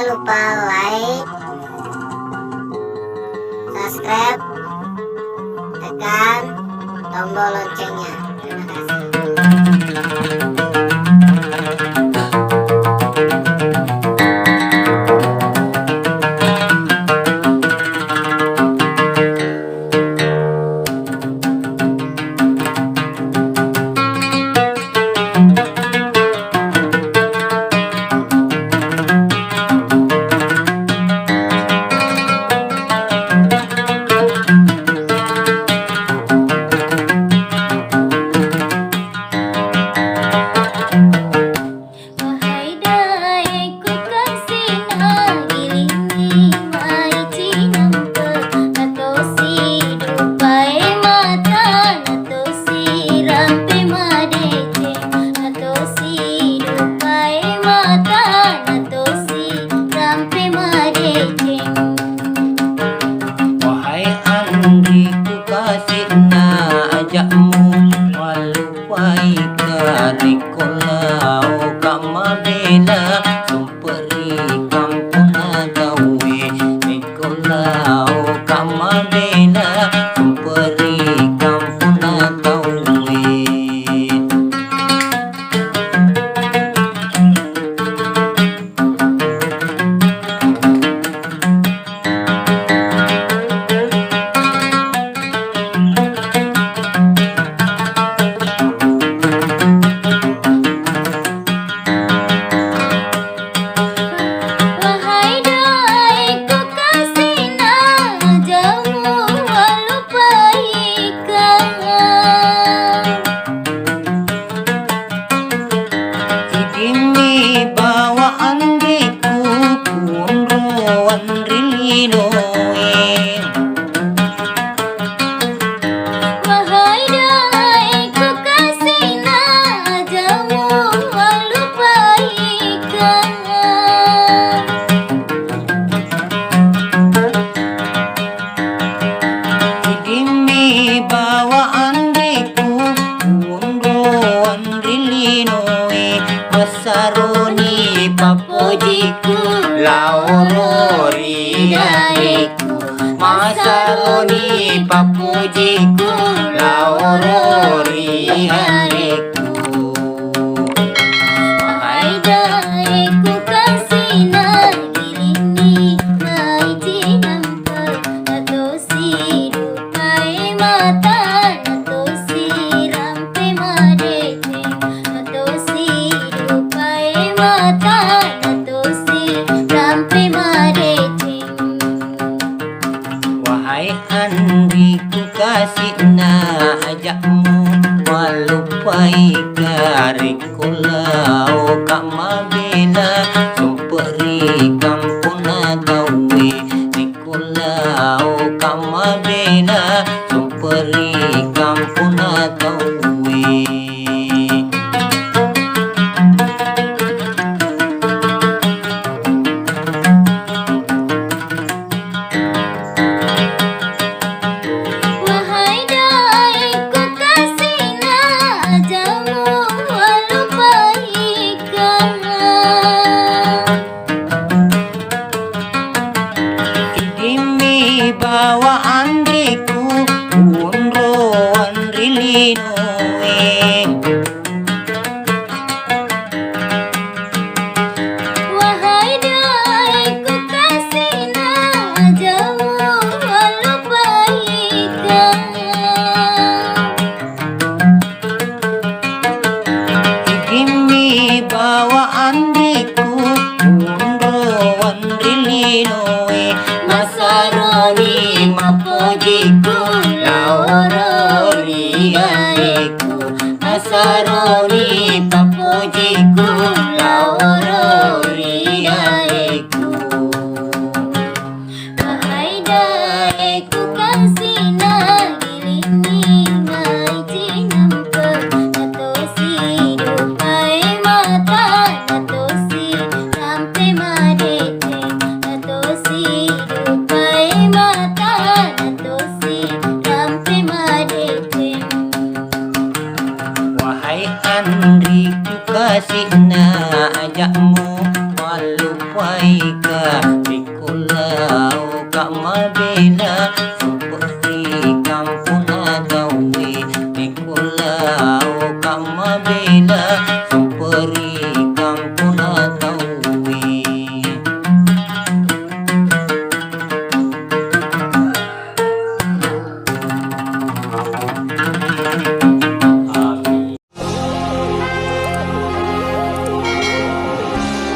lupa like, subscribe, tekan tombol loncengnya. Terima kasih. Masaroni papujiku laurori hariku. Wahai daiku kasina irini maiji nampak atau si dukai mata atau si rampe madete atau si dukai mata atau si rampe madete. Wahai Andriku kasihna ajakmu malupai kariku lau kak mabena sumperi kampuna gawe niku lau kak mabena sumperi kampuna gawe. Bawa Andriku unro andrilinoe. Wahai daiku kasihna jamu walupaikan. Ikimi bawa Andriku unro andrilinoe. Masaroni mapujiku laurori hariku. Masaroni papujiku laurori hariku. Wahai daiku kasihna irini maiji nampak atau si dukai mata atau si rampe madete atau si dukai mata atau si rampe madete. Wahai Andriku kasihna ajakmu alupaika bikulau kak mabela